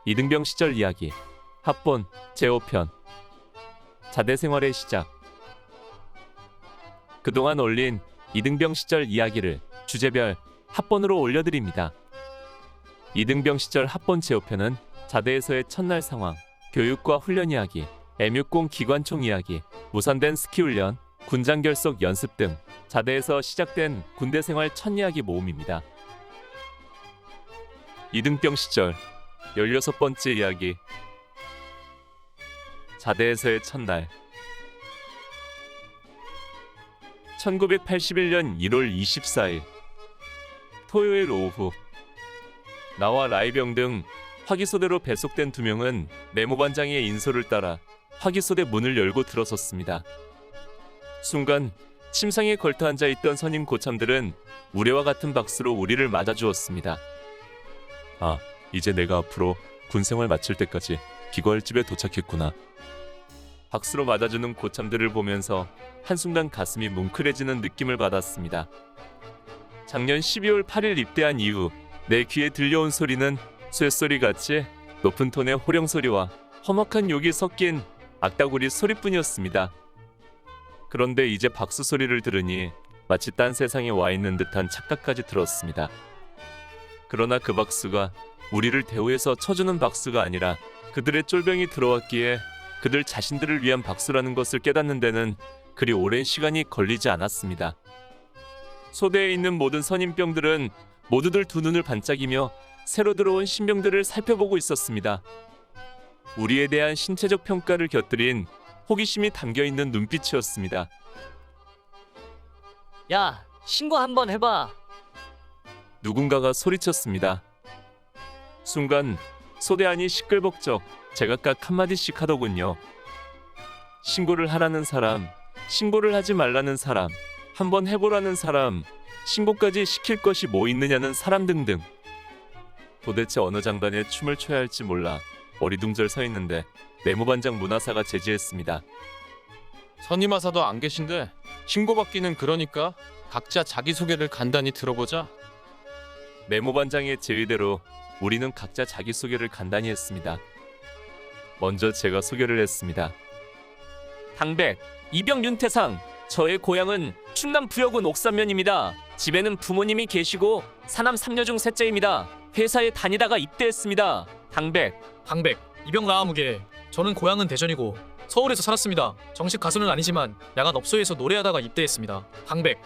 이등병 시절 이야기 합본 제5편 자대 생활의 시작. 그동안 올린 이등병 시절 이야기를 주제별 합본으로 올려드립니다. 이등병 시절 합본 제5편은 자대에서의 첫날 상황, 교육과 훈련 이야기, M60 기관총 이야기, 무산된 스키 훈련, 군장 결속 연습 등 자대에서 시작된 군대 생활 첫 이야기 모음입니다. 이등병 시절 16번째 이야기. 자대에서의 첫날. 1981년 1월 24일 토요일 오후, 나와 라이병 등 화기소대로 배속된 2명은 내무반장의 인솔을 따라 화기소대 문을 열고 들어섰습니다. 순간 침상에 걸터 앉아있던 선임 고참들은 우레와 같은 박수로 우리를 맞아주었습니다. 아, 이제 내가 앞으로 군생활 마칠 때까지 기거할 집에 도착했구나. 박수로 맞아주는 고참들을 보면서 한순간 가슴이 뭉클해지는 느낌을 받았습니다. 작년 12월 8일 입대한 이후 내 귀에 들려온 소리는 쇳소리같이 높은 톤의 호령소리와 험악한 욕이 섞인 악다구리 소리뿐이었습니다. 그런데 이제 박수 소리를 들으니 마치 딴 세상에 와 있는 듯한 착각까지 들었습니다. 그러나 그 박수가 우리를 대우해서 쳐주는 박수가 아니라 그들의 쫄병이 들어왔기에 그들 자신들을 위한 박수라는 것을 깨닫는 데는 그리 오랜 시간이 걸리지 않았습니다. 소대에 있는 모든 선임병들은 모두들 두 눈을 반짝이며 새로 들어온 신병들을 살펴보고 있었습니다. 우리에 대한 신체적 평가를 곁들인 호기심이 담겨있는 눈빛이었습니다. 야, 신고 한번 해봐. 누군가가 소리쳤습니다. 순간 소대 안이 시끌벅적 제각각 한마디씩 하더군요. 신고를 하라는 사람, 신고를 하지 말라는 사람, 한번 해보라는 사람, 신고까지 시킬 것이 뭐 있느냐는 사람 등등. 도대체 어느 장단에 춤을 춰야 할지 몰라 어리둥절 서 있는데 내무반장 문하사가 제지했습니다. 선임하사도 안 계신데 신고받기는 그러니까 각자 자기소개를 간단히 들어보자. 내무반장의 제의대로 우리는 각자 자기소개를 간단히 했습니다. 먼저 제가 소개를 했습니다. 당백, 이병 윤태상. 저의 고향은 충남 부여군 옥산면입니다. 집에는 부모님이 계시고 사남 3녀 중 셋째입니다. 회사에 다니다가 입대했습니다. 당백, 이병 라아무게. 저는 고향은 대전이고 서울에서 살았습니다. 정식 가수는 아니지만 야간 업소에서 노래하다가 입대했습니다. 당백.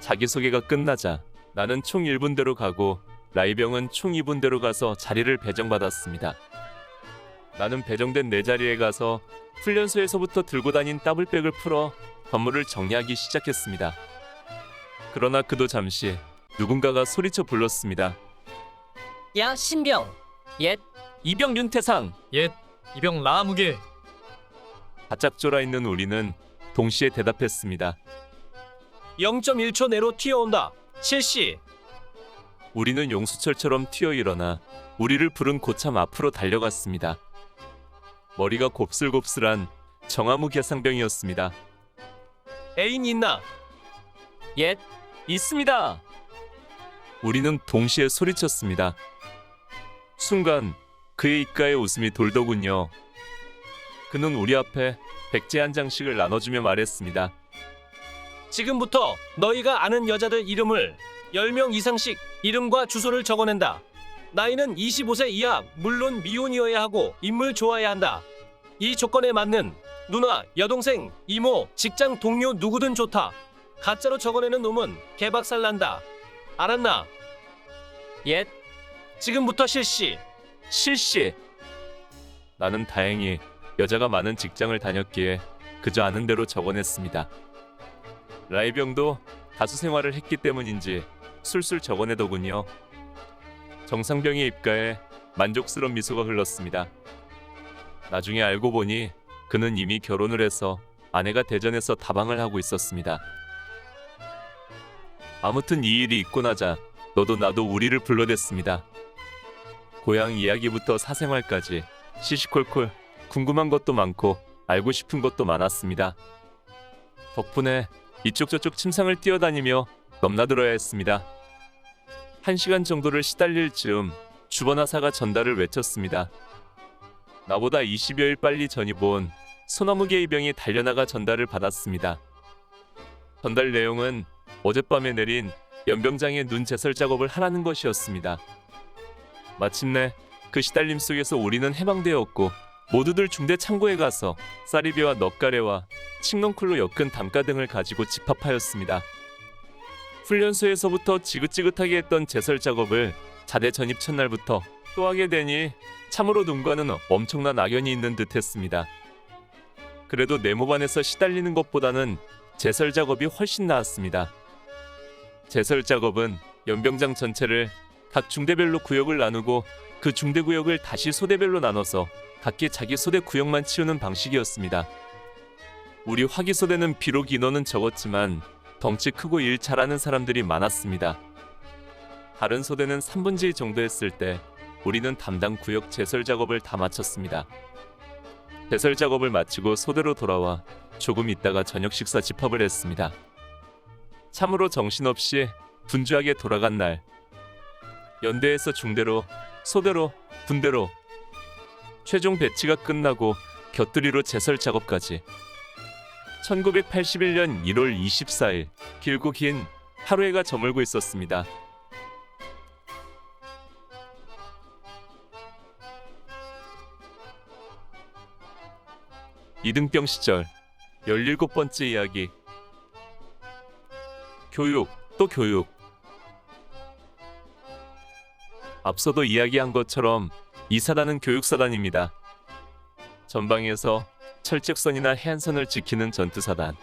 자기소개가 끝나자 나는 총 1분대로 가고 라이병은 총 2분대로 가서 자리를 배정받았습니다. 나는 배정된 내 자리에 가서 훈련소에서부터 들고 다닌 따블백을 풀어 건물을 정리하기 시작했습니다. 그러나 그도 잠시 누군가가 소리쳐 불렀습니다. 야, 신병. 옛, 이병 윤태상. 옛 이병 라아무게. 바짝 졸아있는 우리는 동시에 대답했습니다. 0.1초 내로 튀어온다. 실시. 우리는 용수철처럼 튀어 일어나 우리를 부른 고참 앞으로 달려갔습니다. 머리가 곱슬곱슬한 정아무 개상병이었습니다. 애인 있나? 옛, 있습니다. 우리는 동시에 소리쳤습니다. 순간 그의 입가에 웃음이 돌더군요. 그는 우리 앞에 백제 한 장씩을 나눠주며 말했습니다. 지금부터 너희가 아는 여자들 이름을 10명 이상씩 이름과 주소를 적어낸다. 나이는 25세 이하, 물론 미혼이어야 하고 인물 좋아해야 한다. 이 조건에 맞는 누나, 여동생, 이모, 직장 동료 누구든 좋다. 가짜로 적어내는 놈은 개박살 난다. 알았나? 옛. 지금부터 실시. 실시! 나는 다행히 여자가 많은 직장을 다녔기에 그저 아는 대로 적어냈습니다. 라이병도 가수 생활을 했기 때문인지 술술 적어내더군요. 정상병의 입가에 만족스러운 미소가 흘렀습니다. 나중에 알고 보니 그는 이미 결혼을 해서 아내가 대전에서 다방을 하고 있었습니다. 아무튼 이 일이 있고 나자 너도 나도 우리를 불러댔습니다. 고향 이야기부터 사생활까지 시시콜콜 궁금한 것도 많고 알고 싶은 것도 많았습니다. 덕분에 이쪽 저쪽 침상을 뛰어다니며 넘나들어야 했습니다. 1시간 정도를 시달릴 즈음 주번하사가 전달을 외쳤습니다. 나보다 20여일 빨리 전입 온 소나무계 이병이 달려나가 전달을 받았습니다. 전달 내용은 어젯밤에 내린 연병장의 눈 제설 작업을 하라는 것이었습니다. 마침내 그 시달림 속에서 우리는 해방되었고 모두들 중대 창고에 가서 쌀이비와 넉가래와 칡농쿨로 엮은 담가 등을 가지고 집합하였습니다. 훈련소에서부터 지긋지긋하게 했던 제설 작업을 자대 전입 첫날부터 또 하게 되니 참으로 눈과는 엄청난 악연이 있는 듯했습니다. 그래도 네모반에서 시달리는 것보다는 제설 작업이 훨씬 나았습니다. 제설 작업은 연병장 전체를 각 중대별로 구역을 나누고 그 중대 구역을 다시 소대별로 나눠서 각기 자기 소대 구역만 치우는 방식이었습니다. 우리 화기소대는 비록 인원은 적었지만 덩치 크고 일 잘하는 사람들이 많았습니다. 다른 소대는 3분의 1 정도 했을 때 우리는 담당 구역 제설 작업을 다 마쳤습니다. 제설 작업을 마치고 소대로 돌아와 조금 있다가 저녁 식사 집합을 했습니다. 참으로 정신없이 분주하게 돌아간 날, 연대에서 중대로, 소대로, 분대로 최종 배치가 끝나고 곁들이로 제설 작업까지 1981년 1월 24일 길고 긴 하루해가 저물고 있었습니다. 이등병 시절 17번째 이야기. 교육, 또 교육. 앞서도 이야기한 것처럼 이 사단은 교육사단입니다. 전방에서 철책선이나 해안선을 지키는 전투사단,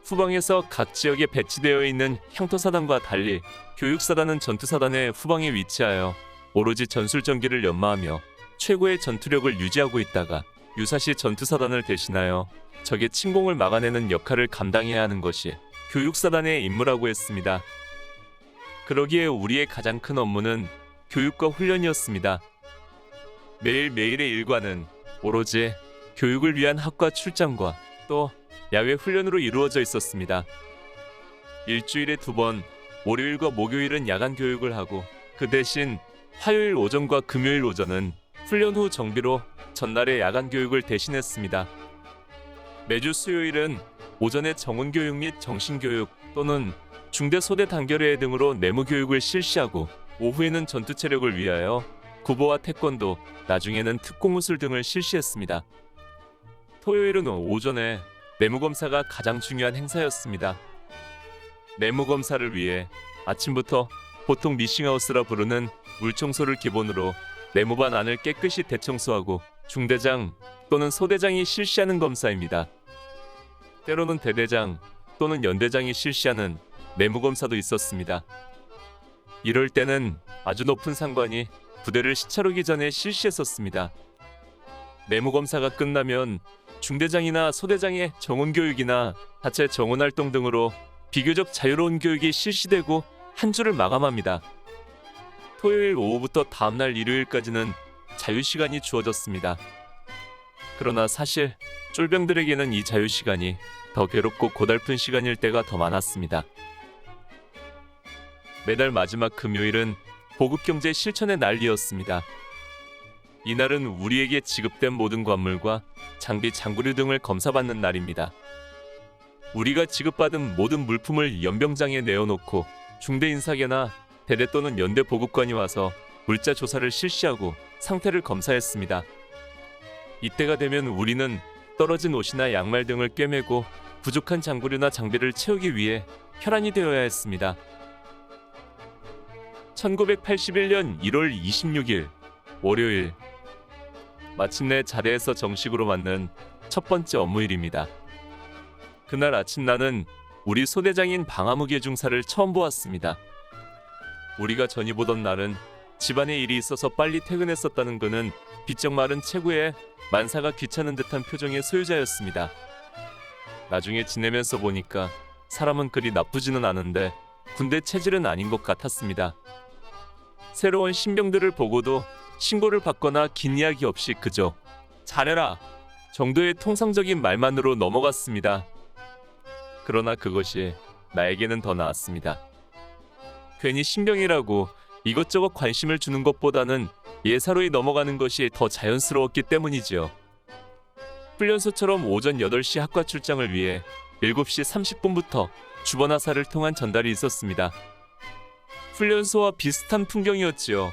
후방에서 각 지역에 배치되어 있는 향토사단과 달리 교육사단은 전투사단의 후방에 위치하여 오로지 전술전기를 연마하며 최고의 전투력을 유지하고 있다가 유사시 전투사단을 대신하여 적의 침공을 막아내는 역할을 감당해야 하는 것이 교육사단의 임무라고 했습니다. 그러기에 우리의 가장 큰 업무는 교육과 훈련이었습니다. 매일매일의 일과는 오로지 교육을 위한 학과 출장과 또 야외 훈련으로 이루어져 있었습니다. 일주일에 2번, 월요일과 목요일은 야간 교육을 하고 그 대신 화요일 오전과 금요일 오전은 훈련 후 정비로 전날의 야간 교육을 대신했습니다. 매주 수요일은 오전에 정원교육 및 정신교육 또는 중대 소대 단결회 등으로 내무교육을 실시하고 오후에는 전투체력을 위하여 구보와 태권도, 나중에는 특공무술 등을 실시했습니다. 토요일은 오전에 내무검사가 가장 중요한 행사였습니다. 내무검사를 위해 아침부터 보통 미싱하우스라 부르는 물청소를 기본으로 내무반 안을 깨끗이 대청소하고 중대장 또는 소대장이 실시하는 검사입니다. 때로는 대대장 또는 연대장이 실시하는 내무검사도 있었습니다. 이럴 때는 아주 높은 상관이 부대를 시차르기 전에 실시했었습니다. 내무검사가 끝나면 중대장이나 소대장의 정원교육이나 자체 정원활동 등으로 비교적 자유로운 교육이 실시되고 한 주를 마감합니다. 토요일 오후부터 다음날 일요일까지는 자유시간이 주어졌습니다. 그러나 사실 쫄병들에게는 이 자유시간이 더 괴롭고 고달픈 시간일 때가 더 많았습니다. 매달 마지막 금요일은 보급경제 실천의 날이었습니다. 이날은 우리에게 지급된 모든 관물과 장비, 장구류 등을 검사받는 날입니다. 우리가 지급받은 모든 물품을 연병장에 내어놓고 중대 인사계나 대대 또는 연대 보급관이 와서 물자 조사를 실시하고 상태를 검사했습니다. 이때가 되면 우리는 떨어진 옷이나 양말 등을 꿰매고 부족한 장구류나 장비를 채우기 위해 혈안이 되어야 했습니다. 1981년 1월 26일 월요일, 마침내 자대에서 정식으로 맞는 첫 번째 업무일입니다. 그날 아침 나는 우리 소대장인 방아무개 중사를 처음 보았습니다. 우리가 전이 보던 날은 집안에 일이 있어서 빨리 퇴근했었다는 그는 비쩍 마른 체구에 만사가 귀찮은 듯한 표정의 소유자였습니다. 나중에 지내면서 보니까 사람은 그리 나쁘지는 않은데 군대 체질은 아닌 것 같았습니다. 새로운 신병들을 보고도 신고를 받거나 긴 이야기 없이 그저 잘해라 정도의 통상적인 말만으로 넘어갔습니다. 그러나 그것이 나에게는 더 나았습니다. 괜히 신병이라고 이것저것 관심을 주는 것보다는 예사로이 넘어가는 것이 더 자연스러웠기 때문이지요. 훈련소처럼 오전 8시 학과 출장을 위해 7시 30분부터 주번하사를 통한 전달이 있었습니다. 훈련소와 비슷한 풍경이었지요.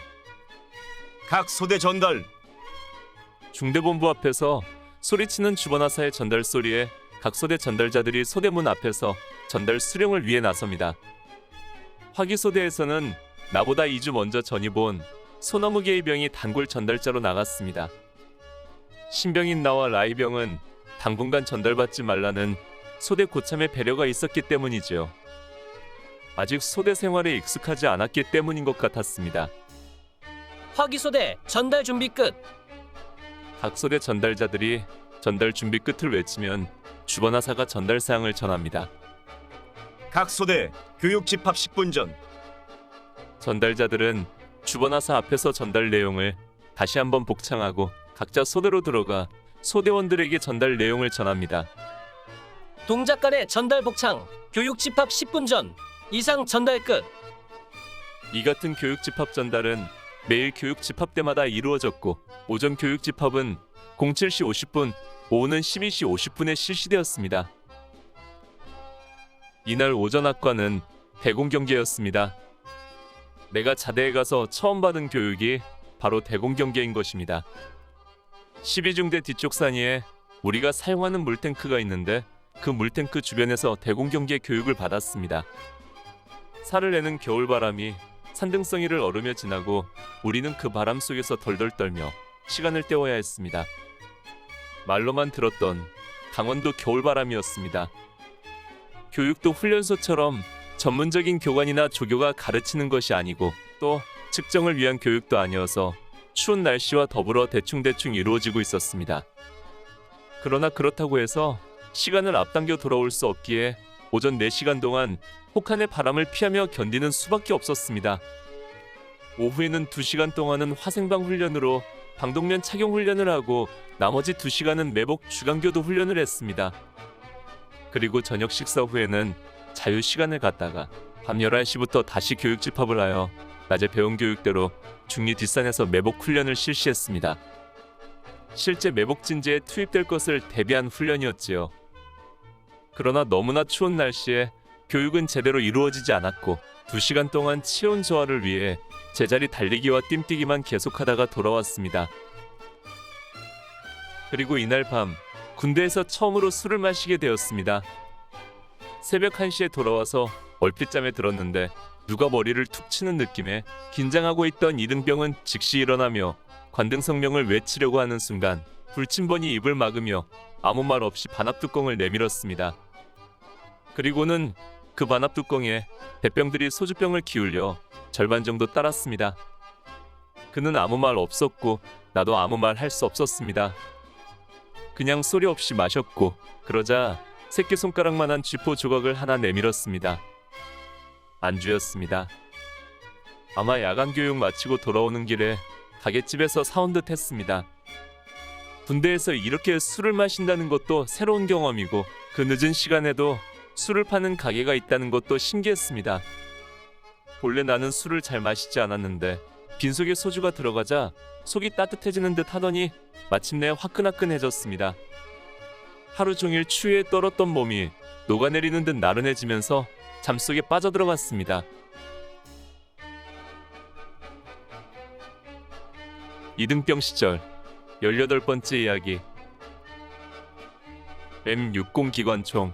각 소대 전달. 중대본부 앞에서 소리치는 주번하사의 전달 소리에 각 소대 전달자들이 소대문 앞에서 전달 수령을 위해 나섭니다. 화기소대에서는 나보다 2주 먼저 전입 온 소나무계의 병이 단골 전달자로 나갔습니다. 신병인 나와 라이병은 당분간 전달받지 말라는 소대 고참의 배려가 있었기 때문이죠. 아직 소대 생활에 익숙하지 않았기 때문인 것 같았습니다. 화기소대 전달 준비 끝. 각 소대 전달자들이 전달 준비 끝을 외치면 주번하사가 전달 사항을 전합니다. 각 소대 교육 집합 10분 전. 전달자들은 주번하사 앞에서 전달 내용을 다시 한번 복창하고 각자 소대로 들어가 소대원들에게 전달 내용을 전합니다. 동작 간의 전달 복창. 교육 집합 10분 전. 이상 전달 끝. 이 같은 교육 집합 전달은 매일 교육 집합 때마다 이루어졌고 오전 교육 집합은 07시 50분, 오후는 12시 50분에 실시되었습니다. 이날 오전 학과는 대공 경계였습니다. 내가 자대에 가서 처음 받은 교육이 바로 대공 경계인 것입니다. 12중대 뒤쪽 산위에 우리가 사용하는 물탱크가 있는데 그 물탱크 주변에서 대공 경계 교육을 받았습니다. 살을 내는 겨울바람이 산등성이를 얼으며 지나고 우리는 그 바람 속에서 덜덜 떨며 시간을 때워야 했습니다. 말로만 들었던 강원도 겨울바람이었습니다. 교육도 훈련소처럼 전문적인 교관이나 조교가 가르치는 것이 아니고 또 측정을 위한 교육도 아니어서 추운 날씨와 더불어 대충대충 이루어지고 있었습니다. 그러나 그렇다고 해서 시간을 앞당겨 돌아올 수 없기에 오전 4시간 동안 혹한의 바람을 피하며 견디는 수밖에 없었습니다. 오후에는 2시간 동안은 화생방 훈련으로 방독면 착용 훈련을 하고 나머지 2시간은 매복 주간교도 훈련을 했습니다. 그리고 저녁 식사 후에는 자유시간을 갖다가 밤 11시부터 다시 교육 집합을 하여 낮에 배운 교육대로 중리 뒷산에서 매복 훈련을 실시했습니다. 실제 매복 진지에 투입될 것을 대비한 훈련이었지요. 그러나 너무나 추운 날씨에 교육은 제대로 이루어지지 않았고 2시간 동안 체온 저하를 위해 제자리 달리기와 뜀뛰기만 계속하다가 돌아왔습니다. 그리고 이날 밤 군대에서 처음으로 술을 마시게 되었습니다. 새벽 1시에 돌아와서 얼핏 잠에 들었는데 누가 머리를 툭 치는 느낌에 긴장하고 있던 이등병은 즉시 일어나며 관등성명을 외치려고 하는 순간 불침번이 입을 막으며 아무 말 없이 반합뚜껑을 내밀었습니다. 그리고는 그 반합뚜껑에 대병들이 소주병을 기울여 절반 정도 따랐습니다. 그는 아무 말 없었고 나도 아무 말 할 수 없었습니다. 그냥 소리 없이 마셨고 그러자 새끼손가락만한 쥐포 조각을 하나 내밀었습니다. 안주였습니다. 아마 야간 교육 마치고 돌아오는 길에 가게집에서 사온 듯 했습니다. 군대에서 이렇게 술을 마신다는 것도 새로운 경험이고 그 늦은 시간에도 술을 파는 가게가 있다는 것도 신기했습니다. 본래 나는 술을 잘 마시지 않았는데 빈속에 소주가 들어가자 속이 따뜻해지는 듯 하더니 마침내 화끈화끈해졌습니다. 하루 종일 추위에 떨었던 몸이 녹아내리는 듯 나른해지면서 잠속에 빠져들어갔습니다. 이등병 시절 18번째 이야기. M60 기관총.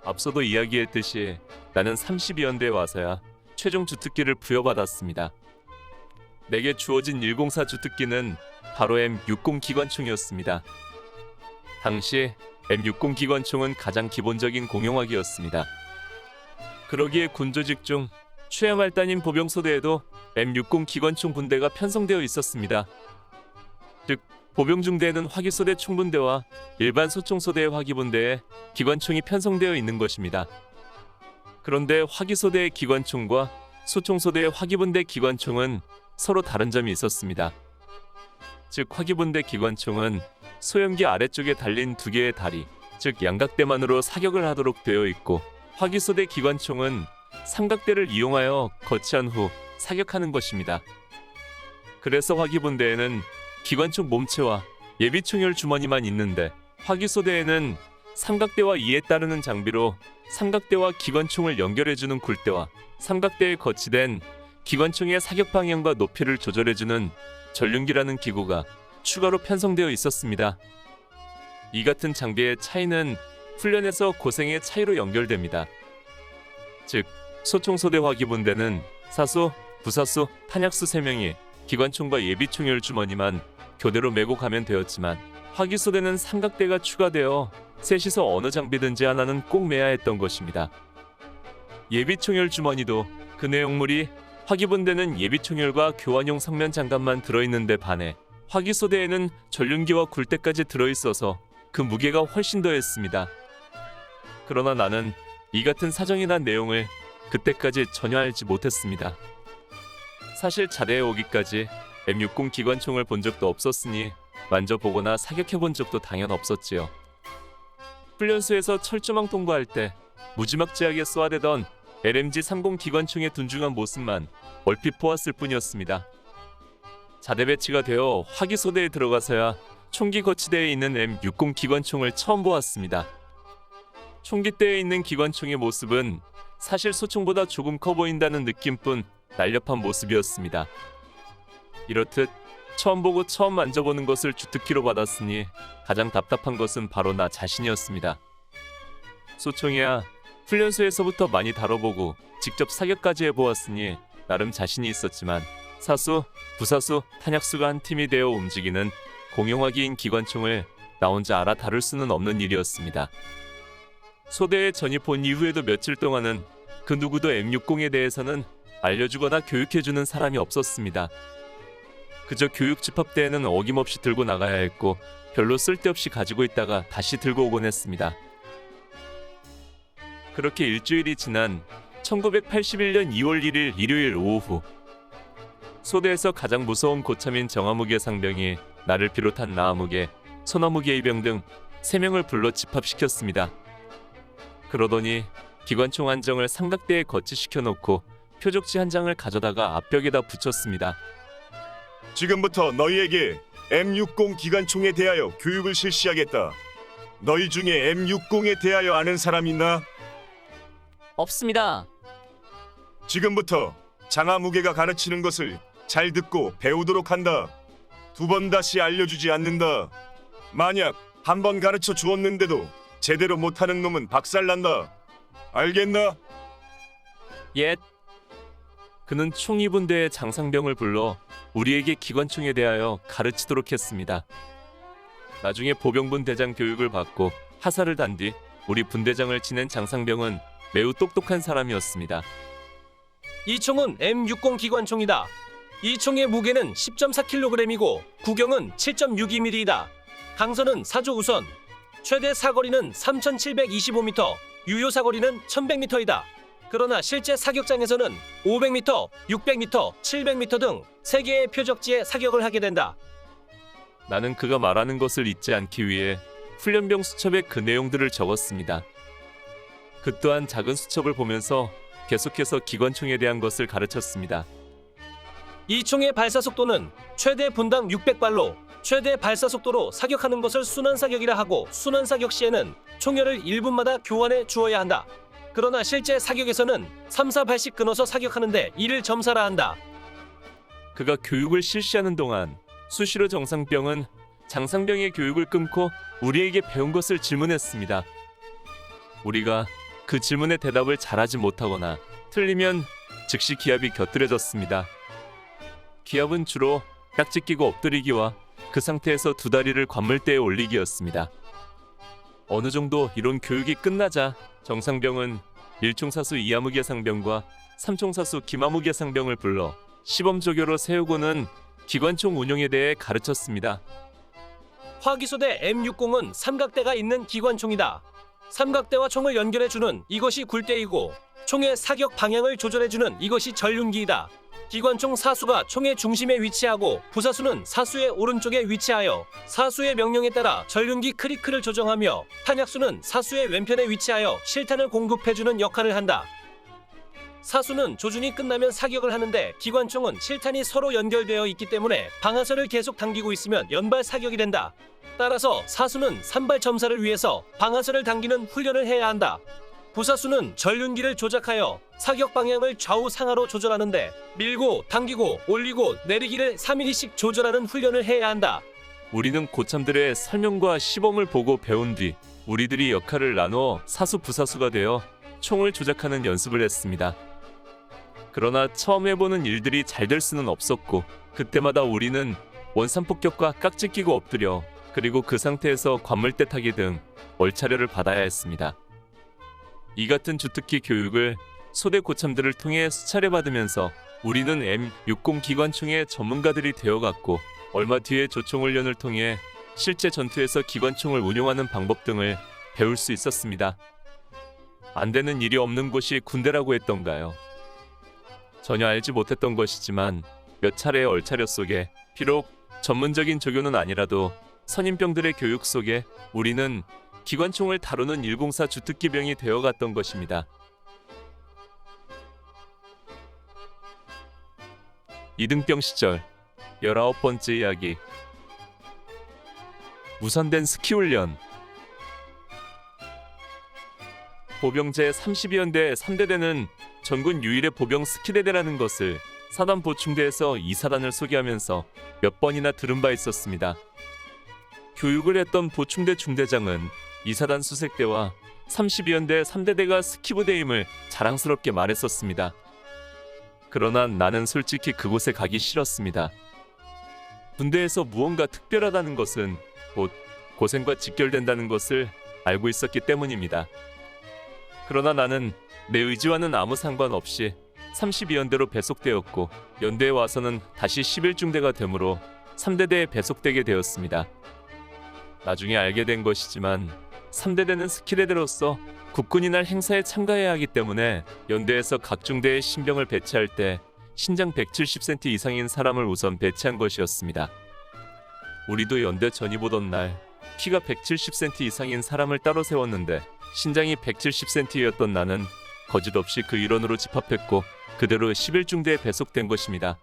앞서도 이야기했듯이 나는 32연대에 와서야 최종 주특기를 부여받았습니다. 내게 주어진 104 주특기는 바로 M60 기관총이었습니다. 당시 M60 기관총은 가장 기본적인 공용화기였습니다. 그러기에 군조직 중 최야말단인 보병소대에도 M60 기관총 분대가 편성되어 있었습니다. 즉 보병중대에는 화기소대 총분대와 일반 소총소대의 화기분대에 기관총이 편성되어 있는 것입니다. 그런데 화기소대의 기관총과 소총소대의 화기분대 기관총은 서로 다른 점이 있었습니다. 즉 화기분대 기관총은 소형기 아래쪽에 달린 2개의 다리, 즉 양각대만으로 사격을 하도록 되어 있고 화기소대 기관총은 삼각대를 이용하여 거치한 후 사격하는 것입니다. 그래서 화기분대에는 기관총 몸체와 예비총열 주머니만 있는데 화기소대에는 삼각대와 이에 따르는 장비로 삼각대와 기관총을 연결해주는 굴대와 삼각대에 거치된 기관총의 사격 방향과 높이를 조절해주는 전륜기라는 기구가 추가로 편성되어 있었습니다. 이 같은 장비의 차이는 훈련에서 고생의 차이로 연결됩니다. 즉, 소총소대 화기분대는 사수, 부사수, 탄약수 3명이 기관총과 예비총열 주머니만 교대로 메고 가면 되었지만 화기소대는 삼각대가 추가되어 셋이서 어느 장비든지 하나는 꼭 메야 했던 것입니다. 예비총열 주머니도 그 내용물이 화기분대는 예비총열과 교환용 성면 장갑만 들어있는데 반해 화기소대에는 전륜기와 굴대까지 들어있어서 그 무게가 훨씬 더했습니다. 그러나 나는 이 같은 사정이란 내용을 그때까지 전혀 알지 못했습니다. 사실 자대에 오기까지 M60 기관총을 본 적도 없었으니 만져보거나 사격해본 적도 당연 없었지요. 훈련소에서 철조망 통과할 때 무지막지하게 쏘아대던 LMG-30 기관총의 둔중한 모습만 얼핏 보았을 뿐이었습니다. 자대 배치가 되어 화기소대에 들어가서야 총기 거치대에 있는 M60 기관총을 처음 보았습니다. 총기대에 있는 기관총의 모습은 사실 소총보다 조금 커 보인다는 느낌뿐 날렵한 모습이었습니다. 이렇듯 처음 보고 처음 만져보는 것을 주특기로 받았으니 가장 답답한 것은 바로 나 자신이었습니다. 소총이야 훈련소에서부터 많이 다뤄보고 직접 사격까지 해보았으니 나름 자신이 있었지만 사수, 부사수, 탄약수가 한 팀이 되어 움직이는 공용화기인 기관총을 나 혼자 알아 다룰 수는 없는 일이었습니다. 소대에 전입 온 이후에도 며칠 동안은 그 누구도 M60에 대해서는 알려주거나 교육해주는 사람이 없었습니다. 그저 교육 집합대에는 어김없이 들고 나가야 했고 별로 쓸데없이 가지고 있다가 다시 들고 오곤 했습니다. 그렇게 일주일이 지난 1981년 2월 1일 일요일 오후, 소대에서 가장 무서운 고참인 정화무게 상병이 나를 비롯한 나아무개, 소나무개 이병 등 3명을 불러 집합시켰습니다. 그러더니 기관총 한 정을 삼각대에 거치시켜 놓고 표적지 한 장을 가져다가 앞벽에다 붙였습니다. 지금부터 너희에게 M60 기관총에 대하여 교육을 실시하겠다. 너희 중에 M60에 대하여 아는 사람 있나? 없습니다. 지금부터 장하무게가 가르치는 것을 잘 듣고 배우도록 한다. 2번 다시 알려주지 않는다. 만약 한 번 가르쳐 주었는데도 제대로 못하는 놈은 박살난다. 알겠나? 예. 그는 총 2분대의 장상병을 불러 우리에게 기관총에 대하여 가르치도록 했습니다. 나중에 보병분 대장 교육을 받고 하사를 단 뒤 우리 분대장을 지낸 장상병은 매우 똑똑한 사람이었습니다. 이 총은 M60 기관총이다. 이 총의 무게는 10.4kg이고 구경은 7.62mm이다. 강선은 사조 우선. 최대 사거리는 3,725m, 유효 사거리는 1,100m이다. 그러나 실제 사격장에서는 500m, 600m, 700m 등 3개의 표적지에 사격을 하게 된다. 나는 그가 말하는 것을 잊지 않기 위해 훈련병 수첩에 그 내용들을 적었습니다. 그 또한 작은 수첩을 보면서 계속해서 기관총에 대한 것을 가르쳤습니다. 이 총의 발사 속도는 최대 분당 600발로 최대 발사 속도로 사격하는 것을 순환사격이라 하고 순환사격 시에는 총열을 1분마다 교환해 주어야 한다. 그러나 실제 사격에서는 3, 4발씩 끊어서 사격하는데 이를 점사라 한다. 그가 교육을 실시하는 동안 수시로 정상병은 장상병의 교육을 끊고 우리에게 배운 것을 질문했습니다. 우리가 그 질문에 대답을 잘하지 못하거나 틀리면 즉시 기합이 곁들여졌습니다. 기합은 주로 깍지 끼고 엎드리기와 그 상태에서 2다리를 관물대에 올리기였습니다. 어느 정도 이론 교육이 끝나자 정상병은 1총사수 이하무개 상병과 3총사수 김하무개 상병을 불러 시범조교로 세우고는 기관총 운용에 대해 가르쳤습니다. 화기소대 M60은 삼각대가 있는 기관총이다. 삼각대와 총을 연결해주는 이것이 굴대이고 총의 사격 방향을 조절해주는 이것이 전륜기이다. 기관총 사수가 총의 중심에 위치하고 부사수는 사수의 오른쪽에 위치하여 사수의 명령에 따라 전륜기 크리크를 조정하며 탄약수는 사수의 왼편에 위치하여 실탄을 공급해주는 역할을 한다. 사수는 조준이 끝나면 사격을 하는데 기관총은 실탄이 서로 연결되어 있기 때문에 방아쇠를 계속 당기고 있으면 연발 사격이 된다. 따라서 사수는 산발 점사를 위해서 방아쇠를 당기는 훈련을 해야 한다. 부사수는 전륜기를 조작하여 사격 방향을 좌우 상하로 조절하는데 밀고 당기고 올리고 내리기를 3mm씩 조절하는 훈련을 해야 한다. 우리는 고참들의 설명과 시범을 보고 배운 뒤 우리들이 역할을 나누어 사수 부사수가 되어 총을 조작하는 연습을 했습니다. 그러나 처음 해보는 일들이 잘 될 수는 없었고 그때마다 우리는 원산폭격과 깍지 끼고 엎드려 그리고 그 상태에서 관물대 타기 등 얼차려를 받아야 했습니다. 이 같은 주특기 교육을 소대 고참들을 통해 수차례 받으면서 우리는 M60 기관총의 전문가들이 되어갔고 얼마 뒤에 조총훈련을 통해 실제 전투에서 기관총을 운용하는 방법 등을 배울 수 있었습니다. 안 되는 일이 없는 곳이 군대라고 했던가요? 전혀 알지 못했던 것이지만 몇 차례의 얼차려 속에 비록 전문적인 조교는 아니라도 선임병들의 교육 속에 우리는 기관총을 다루는 104 주특기병이 되어갔던 것입니다. 이등병 시절 19번째 이야기. 무산된 스키훈련. 보병제 32연대 3대대는 전군 유일의 보병 스키대대라는 것을 사단 보충대에서 이 사단을 소개하면서 몇 번이나 들은 바 있었습니다. 교육을 했던 보충대 중대장은 이 사단 수색대와 32연대 3대대가 스키부대임을 자랑스럽게 말했었습니다. 그러나 나는 솔직히 그곳에 가기 싫었습니다. 군대에서 무언가 특별하다는 것은 곧 고생과 직결된다는 것을 알고 있었기 때문입니다. 그러나 나는 내 의지와는 아무 상관없이 32연대로 배속되었고 연대에 와서는 다시 11중대가 되므로 3대대에 배속되게 되었습니다. 나중에 알게 된 것이지만 3대대는 스키대대로서 국군이 날 행사에 참가해야 하기 때문에 연대에서 각 중대의 신병을 배치할 때 신장 170cm 이상인 사람을 우선 배치한 것이었습니다. 우리도 연대 전입 오던 날 키가 170cm 이상인 사람을 따로 세웠는데 신장이 170cm였던 나는 거짓없이 그 일원으로 집합했고 그대로 11중대에 배속된 것입니다.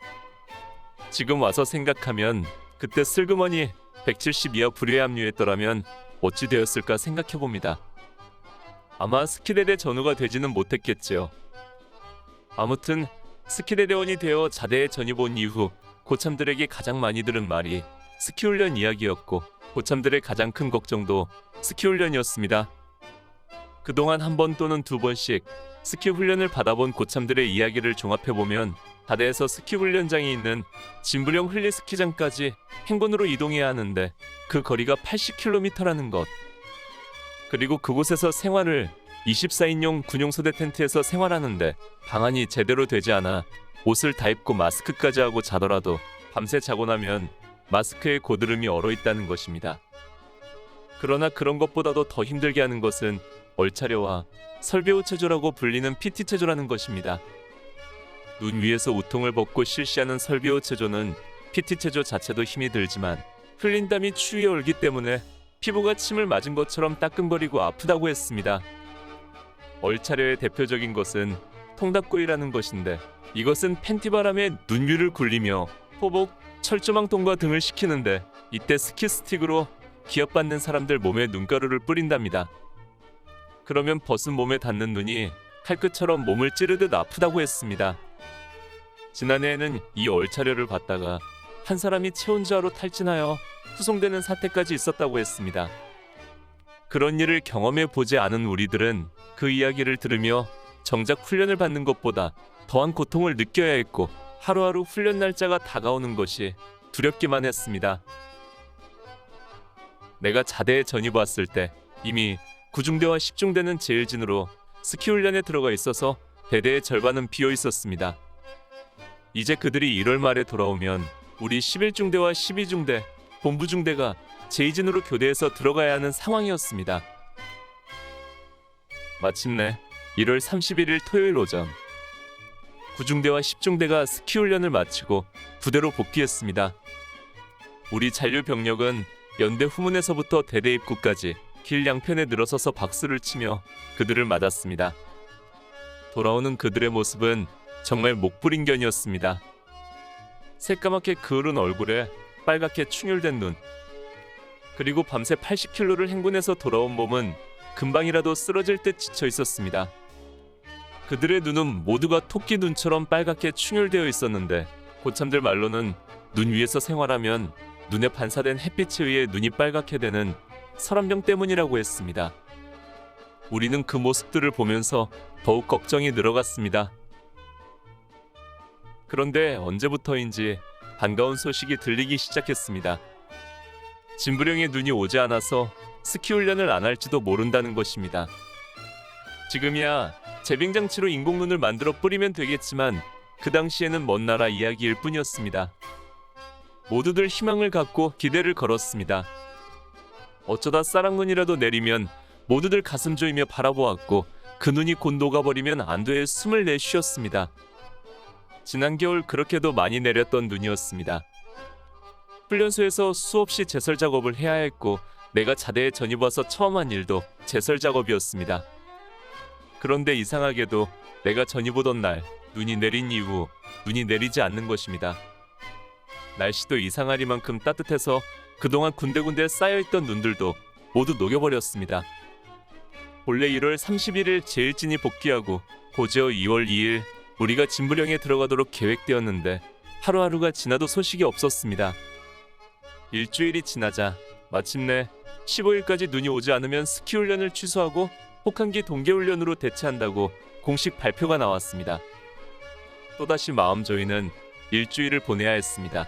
지금 와서 생각하면 그때 슬그머니 170 이하 부류에 합류했더라면 어찌 되었을까 생각해봅니다. 아마 스키대대 전우가 되지는 못했겠지요. 아무튼 스키대대원이 되어 자대에 전입 온 이후 고참들에게 가장 많이 들은 말이 스키훈련 이야기였고 고참들의 가장 큰 걱정도 스키훈련이었습니다. 그동안 한 번 또는 두 번씩 스키훈련을 받아본 고참들의 이야기를 종합해보면 다대에서 스키훈련장이 있는 진부령 흘리스키장까지 행군으로 이동해야 하는데 그 거리가 80km라는 것. 그리고 그곳에서 생활을 24인용 군용소대 텐트에서 생활하는데 방안이 제대로 되지 않아 옷을 다 입고 마스크까지 하고 자더라도 밤새 자고 나면 마스크에 고드름이 얼어있다는 것입니다. 그러나 그런 것보다도 더 힘들게 하는 것은 얼차려와 설배우 체조라고 불리는 PT 체조라는 것입니다. 눈 위에서 우통을 벗고 실시하는 설배우 체조는 PT 체조 자체도 힘이 들지만 흘린 땀이 추위에 얼기 때문에 피부가 침을 맞은 것처럼 따끔거리고 아프다고 했습니다. 얼차려의 대표적인 것은 통닭구이라는 것인데 이것은 팬티바람에 눈 위를 굴리며 포복, 철조망통과 등을 식히는데 이때 스키 스틱으로 기합받는 사람들 몸에 눈가루를 뿌린답니다. 그러면 벗은 몸에 닿는 눈이 칼끝처럼 몸을 찌르듯 아프다고 했습니다. 지난해에는 이 얼차려를 받다가 한 사람이 체온저하로 탈진하여 후송되는 사태까지 있었다고 했습니다. 그런 일을 경험해 보지 않은 우리들은 그 이야기를 들으며 정작 훈련을 받는 것보다 더한 고통을 느껴야 했고 하루하루 훈련 날짜가 다가오는 것이 두렵기만 했습니다. 내가 자대에 전입 왔을 때 이미 9중대와 10중대는 제일진으로 스키훈련에 들어가 있어서 대대의 절반은 비어 있었습니다. 이제 그들이 1월 말에 돌아오면 우리 11중대와 12중대, 본부중대가 제이진으로 교대해서 들어가야 하는 상황이었습니다. 마침내 1월 31일 토요일 오전 9중대와 10중대가 스키훈련을 마치고 부대로 복귀했습니다. 우리 잔류병력은 연대 후문에서부터 대대 입구까지 길 양편에 늘어서서 박수를 치며 그들을 맞았습니다. 돌아오는 그들의 모습은 정말 목불인견이었습니다. 새까맣게 그을은 얼굴에 빨갛게 충혈된 눈, 그리고 밤새 80km를 행군해서 돌아온 몸은 금방이라도 쓰러질 듯 지쳐 있었습니다. 그들의 눈은 모두가 토끼 눈처럼 빨갛게 충혈되어 있었는데 고참들 말로는 눈 위에서 생활하면 눈에 반사된 햇빛에 의해 눈이 빨갛게 되는 설암병 때문이라고 했습니다. 우리는 그 모습들을 보면서 더욱 걱정이 늘어갔습니다. 그런데 언제부터인지 반가운 소식이 들리기 시작했습니다. 진부령의 눈이 오지 않아서 스키 훈련을 안 할지도 모른다는 것입니다. 지금이야 재빙장치로 인공눈을 만들어 뿌리면 되겠지만 그 당시에는 먼 나라 이야기일 뿐이었습니다. 모두들 희망을 갖고 기대를 걸었습니다. 어쩌다 쌀랑눈이라도 내리면 모두들 가슴 조이며 바라보았고 그 눈이 곧 녹아버리면 안도의 숨을 내쉬었습니다. 지난 겨울 그렇게도 많이 내렸던 눈이었습니다. 훈련소에서 수없이 제설 작업을 해야 했고 내가 자대에 전입 와서 처음 한 일도 제설 작업이었습니다. 그런데 이상하게도 내가 전입 오던 날 눈이 내린 이후 눈이 내리지 않는 것입니다. 날씨도 이상하리만큼 따뜻해서 그동안 군데군데 쌓여있던 눈들도 모두 녹여버렸습니다. 본래 1월 31일 제일진이 복귀하고 곧이어 2월 2일 우리가 진부령에 들어가도록 계획되었는데 하루하루가 지나도 소식이 없었습니다. 일주일이 지나자 마침내 15일까지 눈이 오지 않으면 스키 훈련을 취소하고 혹한기 동계 훈련으로 대체한다고 공식 발표가 나왔습니다. 또다시 마음 조이는 일주일을 보내야 했습니다.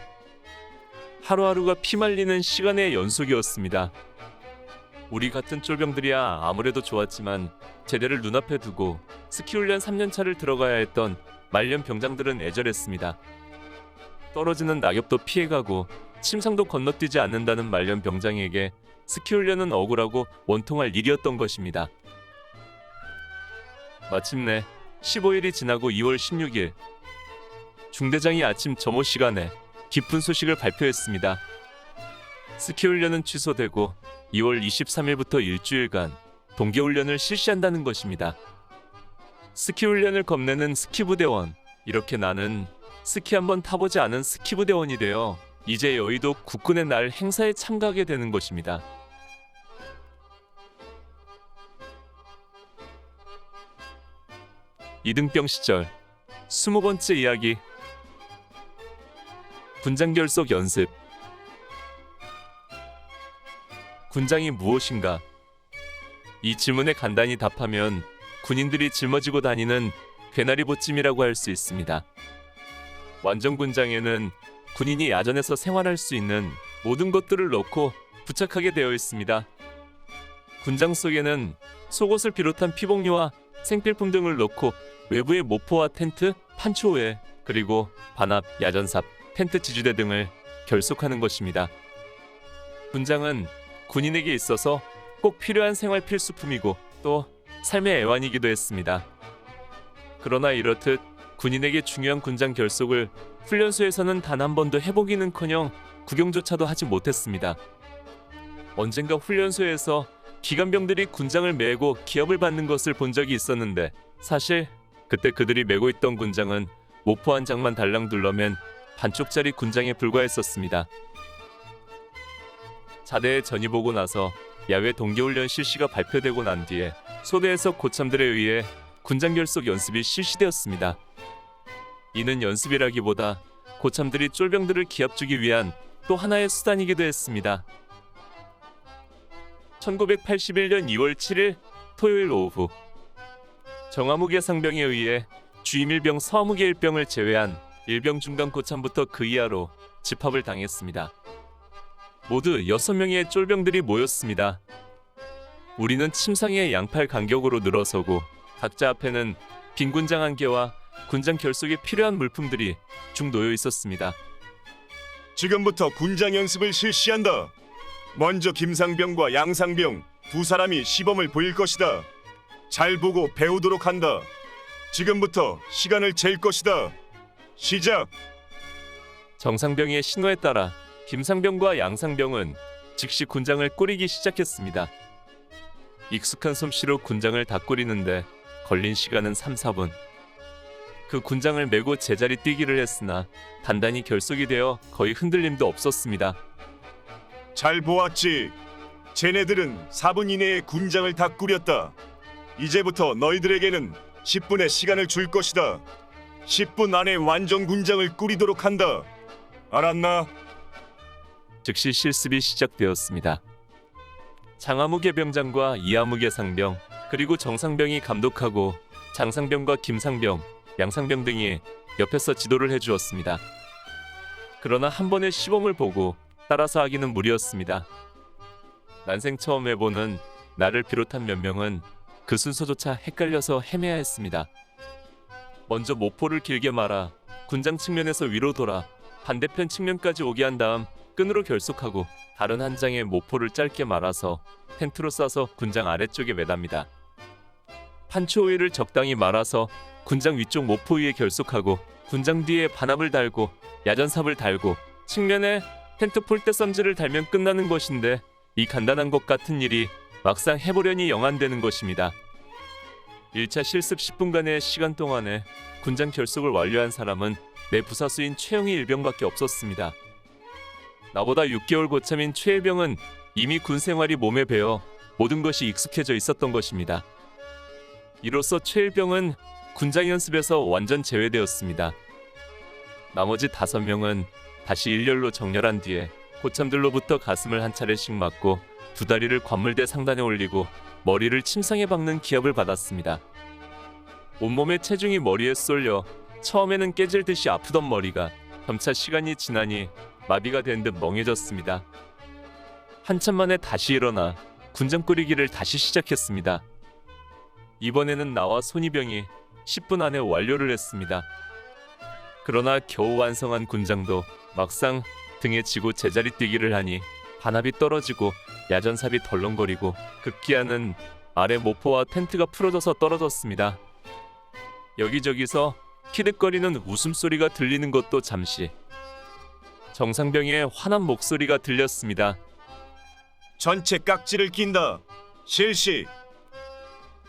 하루하루가 피말리는 시간의 연속이었습니다. 우리 같은 쫄병들이야 아무래도 좋았지만 제대를 눈앞에 두고 스키 훈련 3년차를 들어가야 했던 말년 병장들은 애절했습니다. 떨어지는 낙엽도 피해가고 침상도 건너뛰지 않는다는 말년 병장에게 스키 훈련은 억울하고 원통할 일이었던 것입니다. 마침내 15일이 지나고 2월 16일 중대장이 아침 점호 시간에 기쁜 소식을 발표했습니다. 스키 훈련은 취소되고 2월 23일부터 일주일간 동계 훈련을 실시한다는 것입니다. 스키 훈련을 겁내는 스키부대원, 이렇게 나는 스키 한번 타보지 않은 스키부대원이 되어 이제 여의도 국군의 날 행사에 참가하게 되는 것입니다. 이등병 시절 20번째 이야기. 군장 결속 연습. 군장이 무엇인가? 이 질문에 간단히 답하면 군인들이 짊어지고 다니는 괴나리 보찜이라고 할 수 있습니다. 완전 군장에는 군인이 야전에서 생활할 수 있는 모든 것들을 넣고 부착하게 되어 있습니다. 군장 속에는 속옷을 비롯한 피복류와 생필품 등을 넣고 외부에 모포와 텐트, 판초회, 그리고 반합, 야전삽, 텐트 지주대 등을 결속하는 것입니다. 군장은 군인에게 있어서 꼭 필요한 생활 필수품이고 또 삶의 애환이기도 했습니다. 그러나 이렇듯 군인에게 중요한 군장 결속을 훈련소에서는 단 한 번도 해보기는커녕 구경조차도 하지 못했습니다. 언젠가 훈련소에서 기관병들이 군장을 메고 기합을 받는 것을 본 적이 있었는데 사실 그때 그들이 메고 있던 군장은 모포 한 장만 달랑 둘러맨 반쪽짜리 군장에 불과했었습니다. 자대에 전입 오고 나서 야외 동계훈련 실시가 발표되고 난 뒤에 소대에서 고참들에 의해 군장 결속 연습이 실시되었습니다. 이는 연습이라기보다 고참들이 쫄병들을 기합주기 위한 또 하나의 수단이기도 했습니다. 1981년 2월 7일 토요일 오후 정화무계 상병에 의해 주임 일병 서화무계 일병을 제외한 일병 중간 고참부터 그 이하로 집합을 당했습니다. 모두 6명의 쫄병들이 모였습니다. 우리는 침상에 양팔 간격으로 늘어서고 각자 앞에는 빈 군장 한 개와 군장 결속에 필요한 물품들이 쭉 놓여 있었습니다. 지금부터 군장 연습을 실시한다. 먼저 김상병과 양상병 두 사람이 시범을 보일 것이다. 잘 보고 배우도록 한다. 지금부터 시간을 잴 것이다. 시작! 정상병의 신호에 따라 김상병과 양상병은 즉시 군장을 꾸리기 시작했습니다. 익숙한 솜씨로 군장을 다 꾸리는데 걸린 시간은 3, 4분. 그 군장을 메고 제자리 뛰기를 했으나 단단히 결속이 되어 거의 흔들림도 없었습니다. 잘 보았지. 쟤네들은 4분 이내에 군장을 다 꾸렸다. 이제부터 너희들에게는 10분의 시간을 줄 것이다. 10분 안에 완전 군장을 꾸리도록 한다. 알았나? 즉시 실습이 시작되었습니다. 장아무개 병장과 이아무개 상병 그리고 정상병이 감독하고 장상병과 김상병, 양상병 등이 옆에서 지도를 해주었습니다. 그러나 한 번의 시범을 보고 따라서 하기는 무리였습니다. 난생 처음 해보는 나를 비롯한 몇 명은 그 순서조차 헷갈려서 헤매야 했습니다. 먼저 모포를 길게 말아 군장 측면에서 위로 돌아 반대편 측면까지 오게 한 다음 끈으로 결속하고 다른 한 장의 모포를 짧게 말아서 텐트로 싸서 군장 아래쪽에 매답니다. 판초 위를 적당히 말아서 군장 위쪽 모포 위에 결속하고 군장 뒤에 반합을 달고 야전삽을 달고 측면에 텐트 폴대 썸즈를 달면 끝나는 것인데 이 간단한 것 같은 일이 막상 해보려니 영 안 되는 것입니다. 1차 실습 10분간의 시간 동안에 군장 결속을 완료한 사람은 내 부사수인 최영희 일병밖에 없었습니다. 나보다 6개월 고참인 최 일병은 이미 군 생활이 몸에 배어 모든 것이 익숙해져 있었던 것입니다. 이로써 최 일병은 군장 연습에서 완전 제외되었습니다. 나머지 5명은 다시 일렬로 정렬한 뒤에 고참들로부터 가슴을 한 차례씩 맞고 두 다리를 관물대 상단에 올리고 머리를 침상에 박는 기합을 받았습니다. 온몸의 체중이 머리에 쏠려 처음에는 깨질 듯이 아프던 머리가 점차 시간이 지나니 마비가 된 듯 멍해졌습니다. 한참 만에 다시 일어나 군장 꾸리기를 다시 시작했습니다. 이번에는 나와 손이병이 10분 안에 완료를 했습니다. 그러나 겨우 완성한 군장도 막상 등에 지고 제자리 뛰기를 하니 반합이 떨어지고 야전삽이 덜렁거리고 급기야는 아래 모포와 텐트가 풀어져서 떨어졌습니다. 여기저기서 키득거리는 웃음소리가 들리는 것도 잠시 정상병의 화난 목소리가 들렸습니다. 전체 깍지를 낀다. 실시.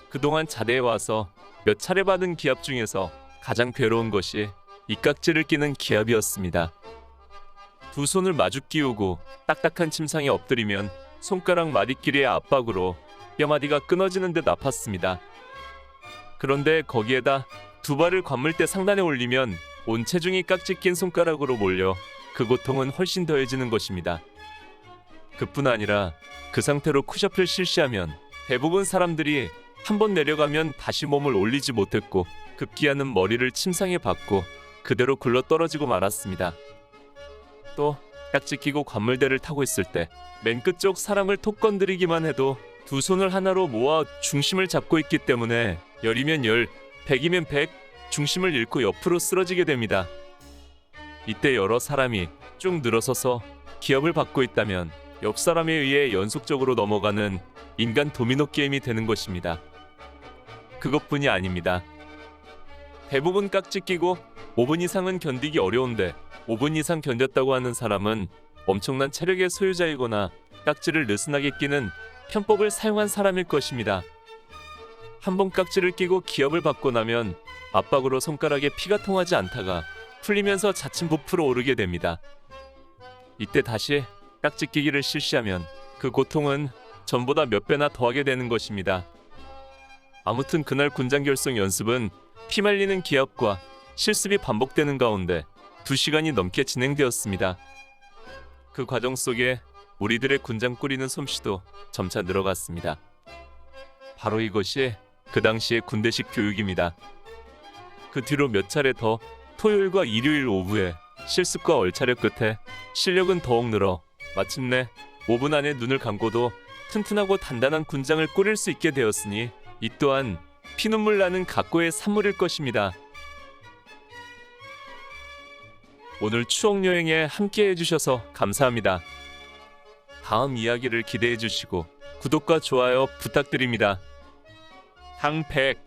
그동안 자대에 와서 몇 차례 받은 기합 중에서 가장 괴로운 것이 이 깍지를 끼는 기합이었습니다. 두 손을 마주 끼우고 딱딱한 침상에 엎드리면 손가락 마디끼리의 압박으로 뼈마디가 끊어지는 듯 아팠습니다. 그런데 거기에다 두 발을 관물대 상단에 올리면 온 체중이 깍지 낀 손가락으로 몰려 그 고통은 훨씬 더해지는 것입니다. 그뿐 아니라 그 상태로 푸시업을 실시하면 대부분 사람들이 한 번 내려가면 다시 몸을 올리지 못했고 급기야는 머리를 침상에 박고 그대로 굴러 떨어지고 말았습니다. 또 깍지 끼고 관물대를 타고 있을 때 맨 끝쪽 사람을 톡 건드리기만 해도 두 손을 하나로 모아 중심을 잡고 있기 때문에 10이면 10, 100이면 100, 중심을 잃고 옆으로 쓰러지게 됩니다. 이때 여러 사람이 쭉 늘어서서 기합을 받고 있다면 옆 사람에 의해 연속적으로 넘어가는 인간 도미노 게임이 되는 것입니다. 그것뿐이 아닙니다. 대부분 깍지 끼고 5분 이상은 견디기 어려운데 5분 이상 견뎠다고 하는 사람은 엄청난 체력의 소유자이거나 깍지를 느슨하게 끼는 편법을 사용한 사람일 것입니다. 한 번 깍지를 끼고 기합을 받고 나면 압박으로 손가락에 피가 통하지 않다가 풀리면서 자칫 부풀어 오르게 됩니다. 이때 다시 깍지 끼기를 실시하면 그 고통은 전보다 몇 배나 더하게 되는 것입니다. 아무튼 그날 군장 결속 연습은 피 말리는 기합과 실습이 반복되는 가운데 2시간이 넘게 진행되었습니다. 그 과정 속에 우리들의 군장 꾸리는 솜씨도 점차 늘어갔습니다. 바로 이것이 그 당시의 군대식 교육입니다. 그 뒤로 몇 차례 더 토요일과 일요일 오후에 실습과 얼차려 끝에 실력은 더욱 늘어 마침내 5분 안에 눈을 감고도 튼튼하고 단단한 군장을 꾸릴 수 있게 되었으니 이 또한 피눈물 나는 각고의 산물일 것입니다. 오늘 추억여행에 함께 해주셔서 감사합니다. 다음 이야기를 기대해 주시고 구독과 좋아요 부탁드립니다. 당백